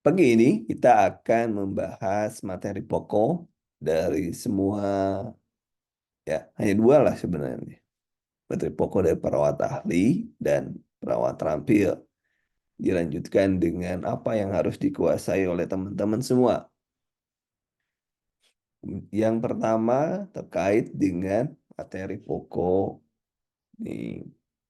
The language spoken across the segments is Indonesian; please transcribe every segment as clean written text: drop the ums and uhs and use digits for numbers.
Pagi ini kita akan membahas materi pokok dari semua, ya hanya dua lah sebenarnya. Materi pokok dari perawat ahli dan perawat terampil. Dilanjutkan dengan apa yang harus dikuasai oleh teman-teman semua. Yang pertama terkait dengan materi pokok di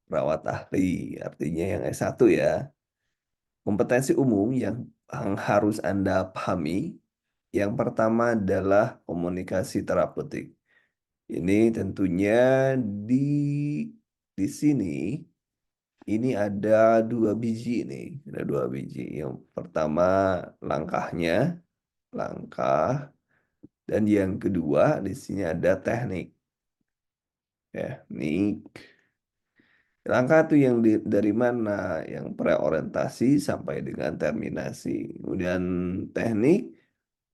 perawat ahli, artinya yang S1 ya. Kompetensi umum yang harus Anda pahami, yang pertama adalah komunikasi terapeutik. Ini tentunya di di sini ini ada dua biji nih, ada dua biji. Yang pertama langkahnya, langkah, dan yang kedua di sini ada teknik. Teknik. Langkah itu dari mana? Yang preorientasi sampai dengan terminasi. Kemudian teknik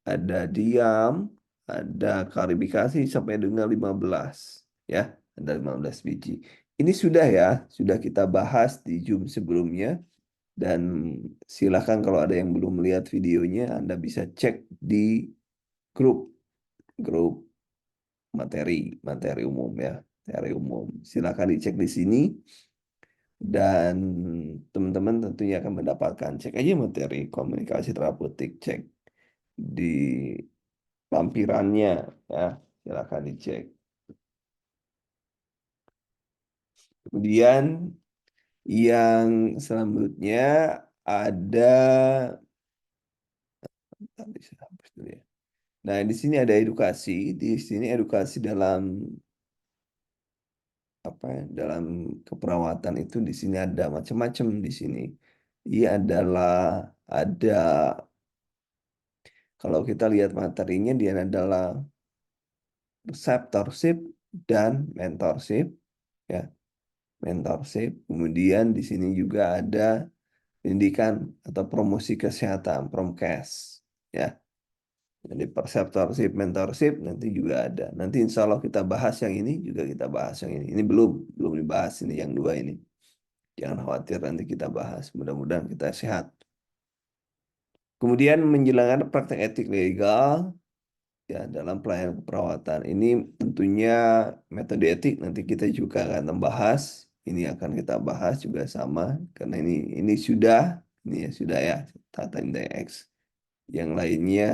ada diam, ada klarifikasi sampai dengan 15, ya, ada 15 biji. Ini sudah ya, sudah kita bahas di Zoom sebelumnya, dan silakan kalau ada yang belum melihat videonya Anda bisa cek di grup grup materi materi umum ya, materi umum. Silakan dicek di sini, dan teman-teman tentunya akan mendapatkan, cek aja materi komunikasi terapeutik, cek di lampirannya ya, silakan dicek. Kemudian yang selanjutnya ada, bentar, saya hapus dulu ya. Nah, di sini ada edukasi, di sini edukasi dalam apa ya, dalam keperawatan itu di sini ada macam-macam di sini. Ia adalah ada, kalau kita lihat materinya dia adalah preceptorship dan mentorship ya, mentorship. Kemudian di sini juga ada pendidikan atau promosi kesehatan, promkes ya. Jadi preceptorship, mentorship nanti juga ada. Nanti insya Allah kita bahas yang ini, juga kita bahas yang ini. Ini belum dibahas ini, yang dua ini. Jangan khawatir, nanti kita bahas. Mudah-mudahan kita sehat. Kemudian menjalankan praktek etik legal ya dalam pelayanan keperawatan. Ini tentunya metode etik nanti kita juga akan membahas. Ini akan kita bahas juga sama, karena ini sudah, ini ya sudah ya, tata nilai X. Yang lainnya,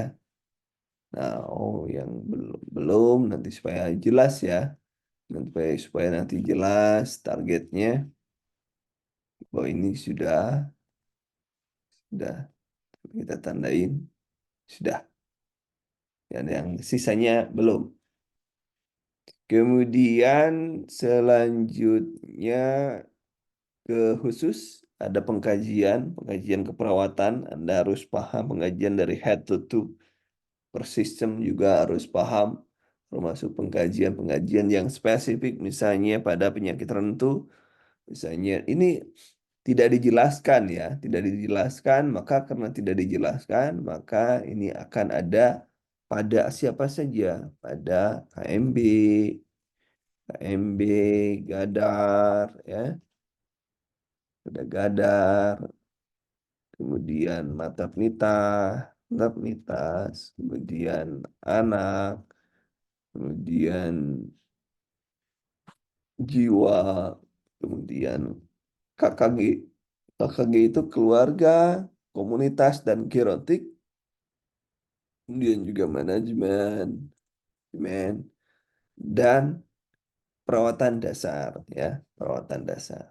nah, yang belum nanti supaya jelas ya, nanti supaya nanti jelas targetnya, bahwa ini sudah kita tandain sudah, dan yang sisanya belum. Kemudian selanjutnya ke khusus ada pengkajian keperawatan. Anda harus paham pengkajian dari head to toe. Per sistem juga harus paham, termasuk pengkajian-pengkajian yang spesifik, misalnya pada penyakit tertentu. Misalnya ini tidak dijelaskan ya, tidak dijelaskan, maka karena tidak dijelaskan, maka ini akan ada pada siapa saja, pada KMB, KMB, Gadar, ya, pada Gadar, kemudian maternitas, kemudian anak, kemudian jiwa, kemudian KKG. KKG itu keluarga, komunitas, dan gerotik. Kemudian juga manajemen, manajemen, dan perawatan dasar ya, perawatan dasar.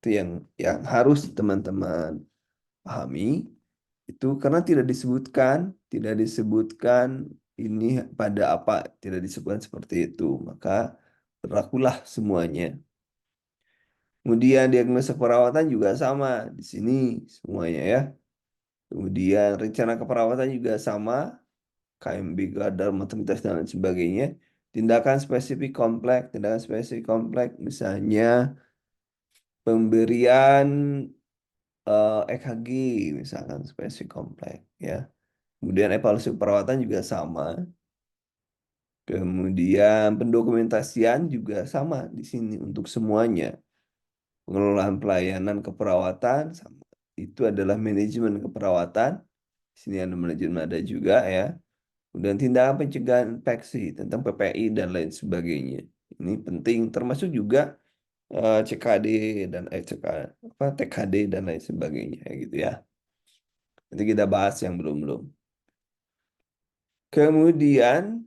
Itu yang harus teman-teman pahami, itu karena tidak disebutkan ini pada apa, tidak disebutkan seperti itu, maka berlakulah semuanya. Kemudian diagnosa perawatan juga sama di sini semuanya ya. Kemudian rencana keperawatan juga sama, KMB, kadar, maternitas, dan lain sebagainya. Tindakan spesifik kompleks, misalnya pemberian EKG, misalkan spesifik kompleks ya. Kemudian evaluasi perawatan juga sama. Kemudian pendokumentasian juga sama di sini untuk semuanya. Pengelolaan pelayanan keperawatan sama. Itu adalah manajemen keperawatan. Di sini ada manajemen ada juga ya. Dan tindakan pencegahan infeksi tentang PPI dan lain sebagainya. Ini penting termasuk juga CKD dan apa TKD dan lain sebagainya ya gitu ya. Nanti kita bahas yang belum-belum. Kemudian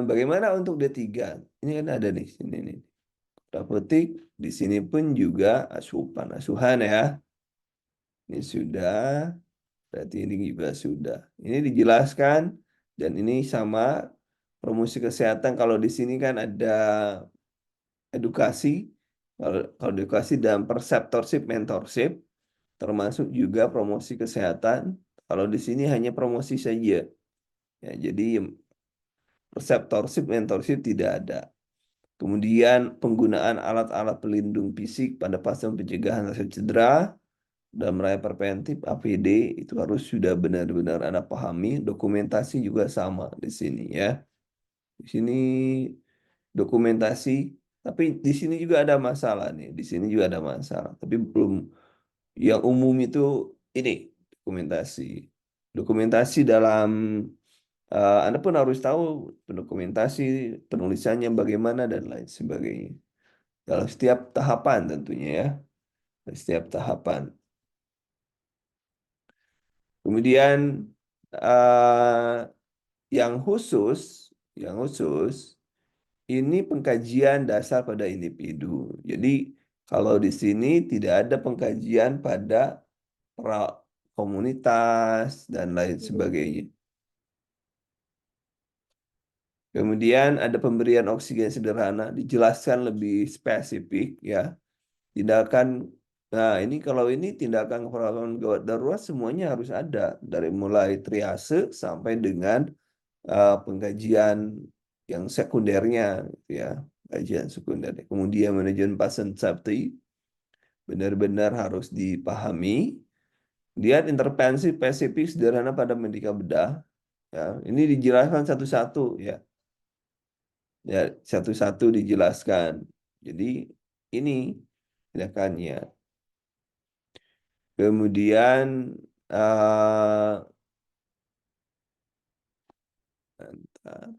bagaimana untuk D3? Ini kan ada di sini nih. Apotek di sini pun juga asupan asuhan ya. Ini sudah, berarti ini juga sudah. Ini dijelaskan dan ini sama promosi kesehatan. Kalau di sini kan ada edukasi, kalau edukasi dan preceptorship, mentorship, termasuk juga promosi kesehatan. Kalau di sini hanya promosi saja. Ya, jadi preceptorship, mentorship tidak ada. Kemudian penggunaan alat-alat pelindung fisik pada pasien pencegahan rasa cedera dan meraih preventif APD itu harus sudah benar-benar Anda pahami. Dokumentasi juga sama di sini ya. Di sini dokumentasi, tapi di sini juga ada masalah nih. Di sini juga ada masalah, tapi belum yang umum itu ini dokumentasi. Dokumentasi dalam Anda pun harus tahu dokumentasi penulisannya bagaimana dan lain sebagainya. Dalam setiap tahapan tentunya ya. Setiap tahapan. Kemudian eh, yang khusus, yang khusus ini pengkajian dasar pada individu. Jadi kalau di sini tidak ada pengkajian pada komunitas dan lain sebagainya. Kemudian ada pemberian oksigen sederhana, dijelaskan lebih spesifik ya. Tindakan, nah ini kalau ini tindakan perlawanan gawat darurat semuanya harus ada. Dari mulai triase sampai dengan pengkajian yang sekundernya gitu ya. Kajian sekunder. Kemudian manajemen patient safety benar-benar harus dipahami. Lihat intervensi spesifik sederhana pada medika bedah. Ya, ini dijelaskan satu-satu ya. Ya, satu-satu dijelaskan. Jadi ini tindakannya. Kemudian eh bentar.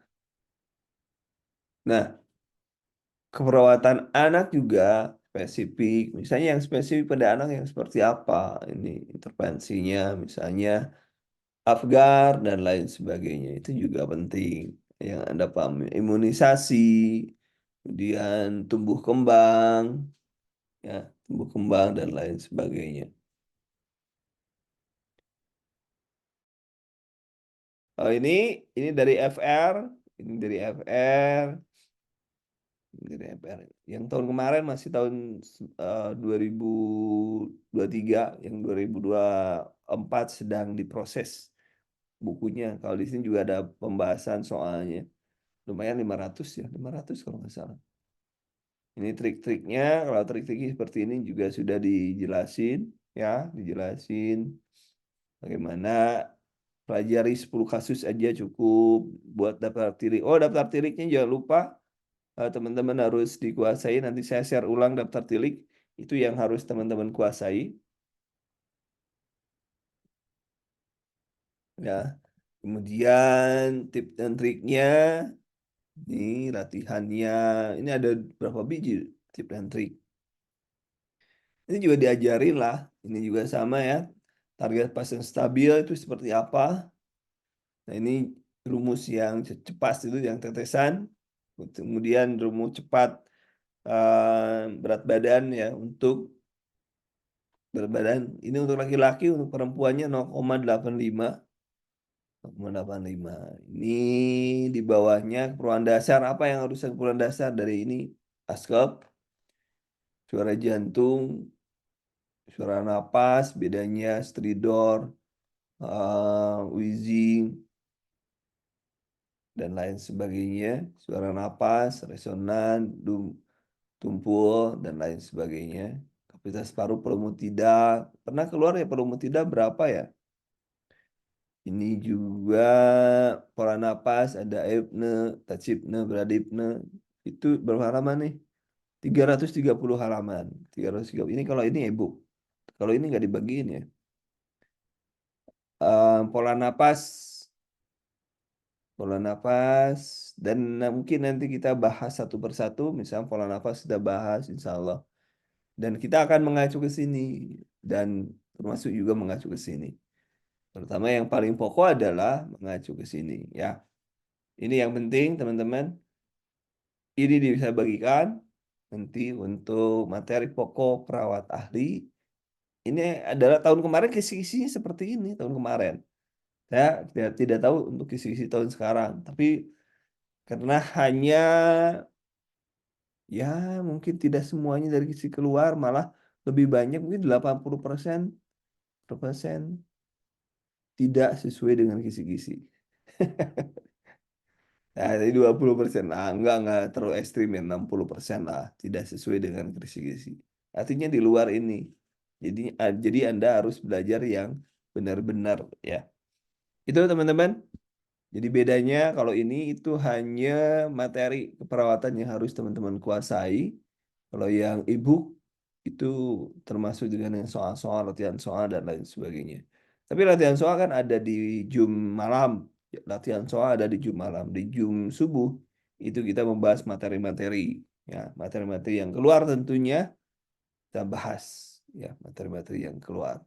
Nah, keperawatan anak juga spesifik. Misalnya yang spesifik pada anak yang seperti apa? Ini intervensinya, misalnya Apgar dan lain sebagainya. Itu juga penting. Yang Anda paham, imunisasi, kemudian tumbuh kembang, ya, tumbuh kembang dan lain sebagainya. Oh ini dari FR, ini dari FR, ini dari FR. Yang tahun kemarin masih tahun 2023, yang 2024 sedang diproses bukunya. Kalau di sini juga ada pembahasan soalnya. Lumayan 500 ya, 500 kalau nggak salah. Ini trik-triknya, kalau trik-triknya seperti ini juga sudah dijelasin, ya, dijelasin bagaimana pelajari 10 kasus aja cukup buat daftar tilik. Oh, daftar tiliknya jangan lupa teman-teman harus dikuasai. Nanti saya share ulang daftar tilik. Itu yang harus teman-teman kuasai. Ya. Kemudian tips dan triknya, ini latihannya. Ini ada berapa biji tips dan trik. Ini juga diajarin lah. Ini juga sama ya. Target pasien stabil itu seperti apa. Nah ini rumus yang cepat itu yang tetesan. Kemudian rumus cepat berat badan ya untuk berat badan. Ini untuk laki-laki, untuk perempuannya 0,85. 0,85. Ini di bawahnya keperluan dasar. Apa yang harus keperluan dasar dari ini? Askep, suara jantung, suara napas, bedanya stridor, wheezing, dan lain sebagainya. Suara napas, resonan, tumpul, dan lain sebagainya. Kapasitas paru pelemutida. Pernah keluar ya pelemutida berapa ya? Ini juga pola napas, ada apne, tachipne, bradipne. Itu berapa halaman nih? 330 halaman. 330. Ini kalau ini e-book. Kalau ini nggak dibagiin ya. pola napas, pola napas, dan mungkin nanti kita bahas satu persatu, misalnya pola napas kita bahas, insya Allah. Dan kita akan mengacu ke sini, dan termasuk juga mengacu ke sini. Terutama yang paling pokok adalah mengacu ke sini, ya. Ini yang penting, teman-teman. Ini bisa bagikan nanti untuk materi pokok perawat ahli. Ini adalah tahun kemarin kisi-kisinya seperti ini, tahun kemarin. Saya tidak tahu untuk kisi-kisi tahun sekarang, tapi karena hanya ya mungkin tidak semuanya dari kisi keluar, malah lebih banyak mungkin 80% tidak sesuai dengan kisi-kisi. Nah, jadi 20%. Nah, enggak terlalu ekstrim ya, 60% lah. Tidak sesuai dengan kisi-kisi. Artinya di luar ini. Jadi Anda harus belajar yang benar-benar ya. Itu teman-teman. Jadi bedanya kalau ini itu hanya materi keperawatan yang harus teman-teman kuasai. Kalau yang e-book itu termasuk dengan yang soal-soal, latihan soal dan lain sebagainya. Tapi latihan soal kan ada di Zoom malam. Latihan soal ada di Zoom malam. Di Zoom subuh itu kita membahas materi-materi. Ya, materi-materi yang keluar tentunya kita bahas. Ya, materi-materi yang keluar.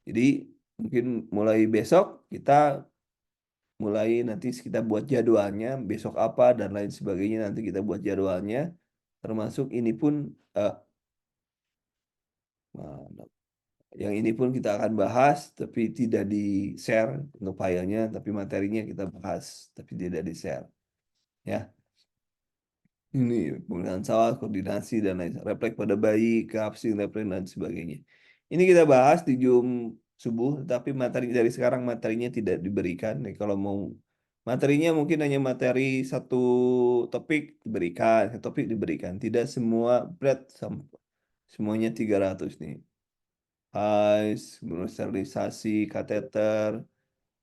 Jadi mungkin mulai besok kita mulai nanti kita buat jadwalnya besok apa dan lain sebagainya nanti kita buat jadwalnya termasuk ini pun eh, nah, yang ini pun kita akan bahas tapi tidak di share untuk filenya tapi materinya kita bahas tapi tidak di share ya. Ini penggunaan sawah, koordinasi dan lain refleks pada bayi, kapsing, refleks dan sebagainya. Ini kita bahas di Zoom subuh, tapi materi dari sekarang materinya tidak diberikan. Nih, kalau mau materinya mungkin hanya materi satu topik diberikan, satu topik diberikan. Tidak semua berat semuanya 300 nih. HAIS, kemudian sterilisasi, kateter,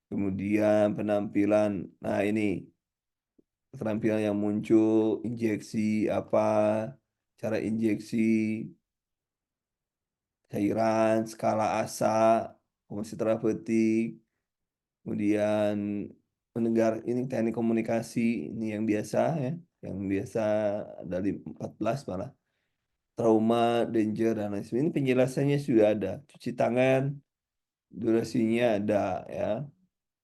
kemudian penampilan. Nah, ini keterampilan yang muncul, injeksi apa, cara injeksi, cairan, skala ASA, fungsi terapeutik, kemudian mendengar ini teknik komunikasi ini yang biasa ya, yang biasa dari 14 malah. Trauma, danger dan lain sebagainya. Ini penjelasannya sudah ada. Cuci tangan, durasinya ada ya.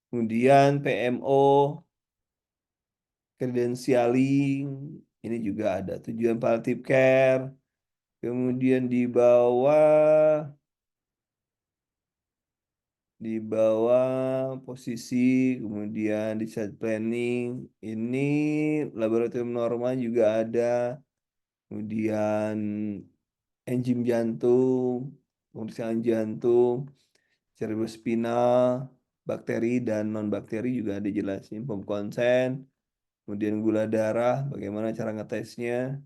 Kemudian PMO, credentialing, ini juga ada. Tujuan palliative care, kemudian di bawah posisi, kemudian di site planning, ini laboratorium normal juga ada, kemudian enzim jantung, pemeriksaan jantung, cerebrospinal, bakteri dan non bakteri juga ada jelasin, pom konsen, kemudian gula darah, bagaimana cara ngetesnya,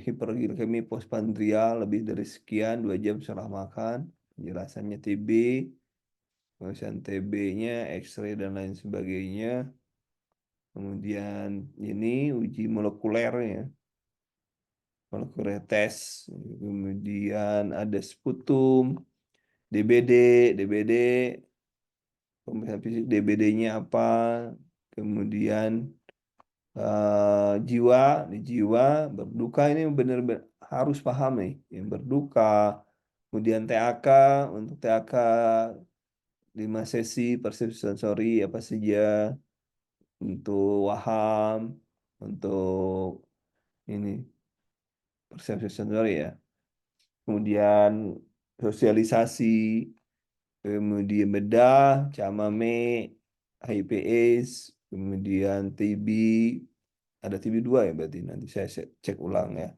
hiperglikemi postprandial lebih dari sekian 2 jam setelah makan, penjelasannya TB, pemeriksaan TB-nya, X-ray dan lain sebagainya. Kemudian ini uji molekulernya, molekuler test. Kemudian ada sputum, DBD, DBD, pemeriksaan fisik DBD-nya apa. Kemudian jiwa, di jiwa berduka ini benar-benar harus paham nih, yang berduka. Kemudian TAK, untuk TAK 5 sesi persepsi sensori apa saja, untuk waham, untuk ini persepsi sensori ya. Kemudian sosialisasi, kemudian bedah, camame, HIPS, kemudian TB, ada TB 2 ya berarti nanti saya cek ulang ya.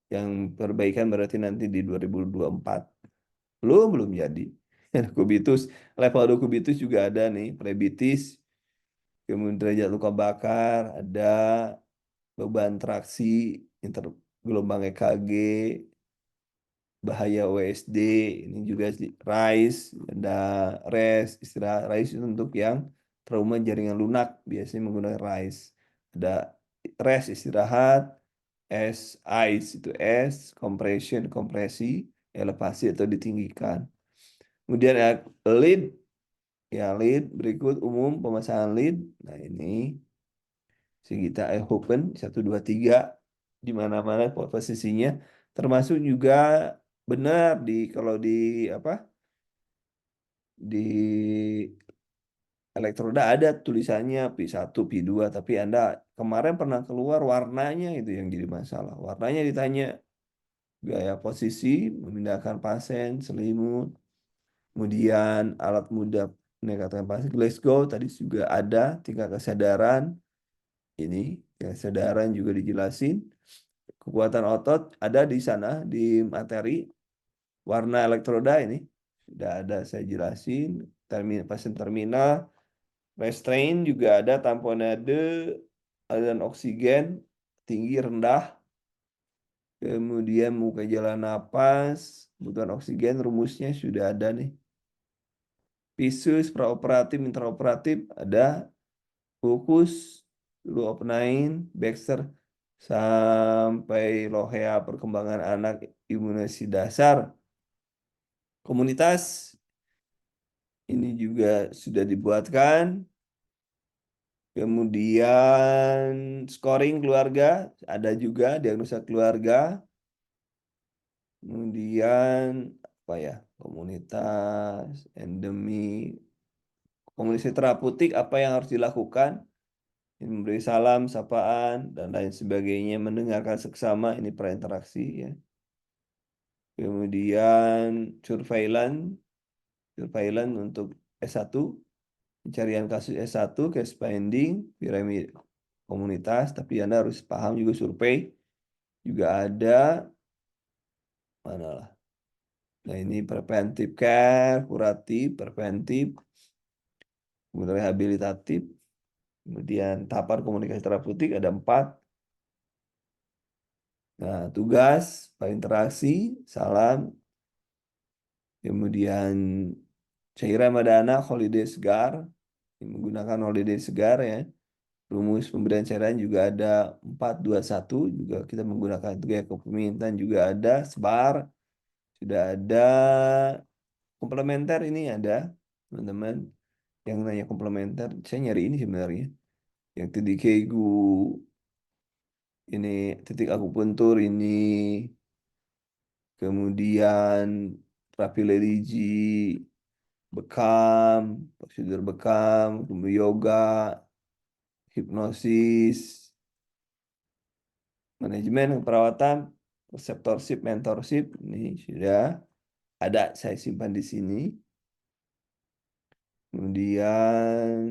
Yang perbaikan berarti nanti di 2024. Belum jadi. Kubitus, level 2 kubitus juga ada nih, prebitis, kemudian derajat luka bakar, ada beban traksi, gelombang EKG, bahaya WSD, ini juga RISE, ada REST, istilah RISE itu untuk yang trauma jaringan lunak, biasanya menggunakan RISE. Ada REST istirahat, ICE itu kompresi, elevasi atau ditinggikan. Kemudian lead Ya, lead berikut umum pemasangan lead. Nah, ini Sigita Open 123 di mana-mana posisinya, termasuk juga benar di kalau di apa di elektroda ada tulisannya P1, P2, tapi Anda kemarin pernah keluar warnanya itu yang jadi masalah. Warnanya ditanya gaya posisi, memindahkan pasien, selimut, kemudian alat mudah meningkatkan pasien, Glasgow tadi juga ada, tingkat kesadaran, ini kesadaran juga dijelasin, kekuatan otot ada di sana, di materi, warna elektroda ini sudah ada saya jelasin, pasien terminal, restrain juga ada, tamponade, aliran oksigen, tinggi, rendah, kemudian muka jalan napas, kebutuhan oksigen, rumusnya sudah ada nih. Pisus, praoperatif, intraoperatif, ada fokus, dulu Opnain, Baxter, sampai Lohea perkembangan anak imunisasi dasar. Komunitas, ini juga sudah dibuatkan. Kemudian scoring keluarga, ada juga diagnosa keluarga. Kemudian apa ya? Komunitas, endemi, komunikasi terapeutik, apa yang harus dilakukan? Ini memberi salam, sapaan, dan lain sebagainya, mendengarkan seksama, ini perinteraksi ya. Kemudian surveillance untuk S1, pencarian kasus S1, case finding, piramid komunitas, tapi Anda harus paham juga survei, juga ada, mana lah. Nah, ini preventive care, kuratif, preventif, kemudian rehabilitatif, kemudian tahapan komunikasi terapeutik ada 4. Nah, tugas, interaksi, salam, kemudian cairan madana, holiday segar, menggunakan holiday segar ya. Rumus pemberian cairan juga ada 421, juga kita menggunakan itu ya. Kepemimpinan juga ada, sebar, sudah ada, komplementer ini ada, teman-teman. Yang nanya komplementer, saya nyari ini sebenarnya. Yang titik keigu, ini titik akupuntur ini, kemudian terapi religi, bekam, prosedur bekam, kemudian yoga, hipnosis, manajemen perawatan, reseptorship, mentorship, ini sudah ada, saya simpan di sini. Kemudian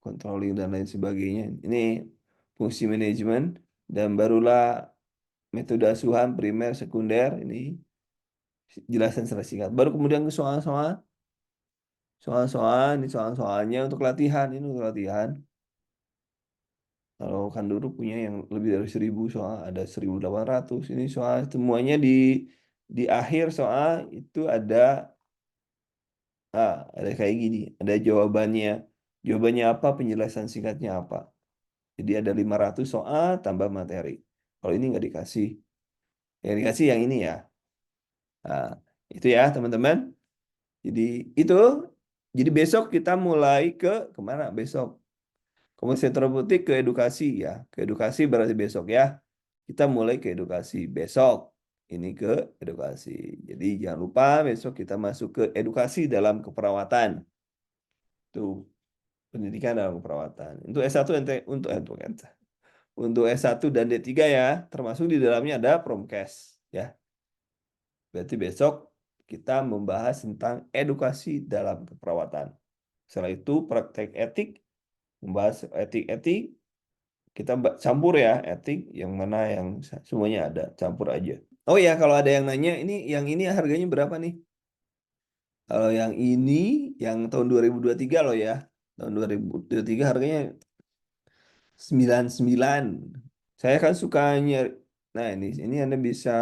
controlling dan lain sebagainya. Ini fungsi manajemen, dan barulah metode asuhan primer, sekunder, ini jelasan secara singkat. Baru kemudian ke soal-soal. Soal-soal, ini soal-soalnya untuk latihan, ini untuk latihan. Kalau kan dulu punya yang lebih dari 1000 soal, ada 1800. Ini soal semuanya di akhir soal itu ada kayak gini, ada jawabannya. Jawabannya apa, penjelasan singkatnya apa. Jadi ada 500 soal tambah materi. Kalau ini nggak dikasih. Yang dikasih yang ini ya. Nah, itu ya teman-teman. Jadi itu. Jadi besok kita mulai kemana besok? Komunikasi terapeutik ke edukasi ya. Ke edukasi berarti besok ya. Kita mulai ke edukasi besok. Ini ke edukasi. Jadi jangan lupa besok kita masuk ke edukasi dalam keperawatan. Tuh, pendidikan dalam keperawatan. Untuk S1 untuk S1 dan D3 ya, termasuk di dalamnya ada Promkes ya. Berarti besok kita membahas tentang edukasi dalam keperawatan. Setelah itu praktek etik, membahas etik-etik, kita campur ya etik, yang mana yang semuanya ada, campur aja. Oh ya, kalau ada yang nanya, ini yang ini harganya berapa nih? Kalau yang ini, yang tahun 2023 loh ya. Tahun 2023 harganya 99. Saya kan suka nyari. Nah, ini Anda bisa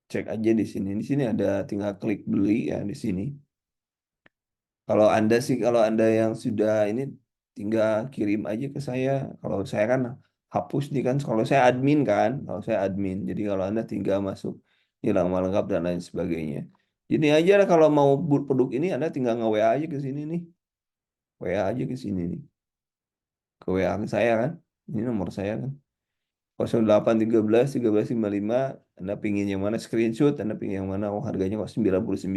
cek aja di sini. Di sini ada, tinggal klik beli ya di sini. Kalau Anda sih, kalau Anda yang sudah ini tinggal kirim aja ke saya. Kalau saya kan hapus nih kan, kalau saya admin kan, kalau saya admin. Jadi kalau Anda tinggal masuk hilang lengkap dan lain sebagainya. Ini aja lah kalau mau produk ini Anda tinggal nge-WA aja ke sini nih. WA aja ke sini nih. Ke WA ke saya kan. Ini nomor saya kan. 0813 1355 Anda pingin yang mana screenshot, Anda pingin yang mana, oh harganya kok 99.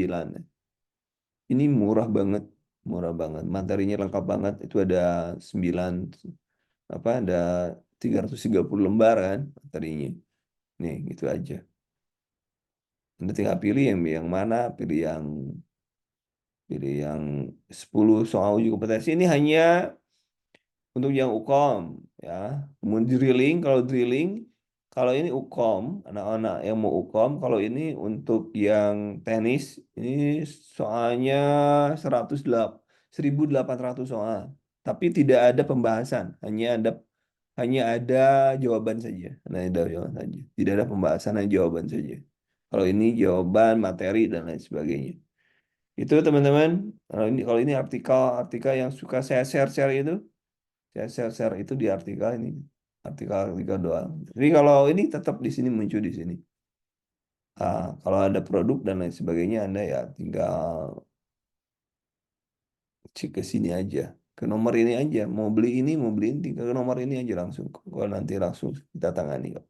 Ini murah banget, murah banget. Materinya lengkap banget. Itu ada 9 apa ada 330 lembar kan materinya. Nih, gitu aja. Anda tinggal pilih yang mana, pilih yang 10 soal uji kompetensi ini hanya untuk yang UKOM ya. Kemudian drilling, kalau ini UKOM, anak-anak yang mau UKOM, kalau ini untuk yang tenis ini soalnya 108 1.800 soal. Tapi tidak ada pembahasan, hanya ada jawaban saja. Hanya ada jawaban saja. Tidak ada pembahasan, hanya jawaban saja. Kalau ini jawaban, materi dan lain sebagainya. Itu teman-teman. Kalau ini artikel yang suka saya share-share itu. Saya share-share itu di artikel ini. Artikel doang. Jadi kalau ini tetap di sini muncul di sini. Kalau ada produk dan lain sebagainya, Anda ya tinggal cek ke sini aja. Ke nomor ini aja. Mau beli ini, tinggal ke nomor ini aja langsung. Kalau nanti langsung kita tangani kok.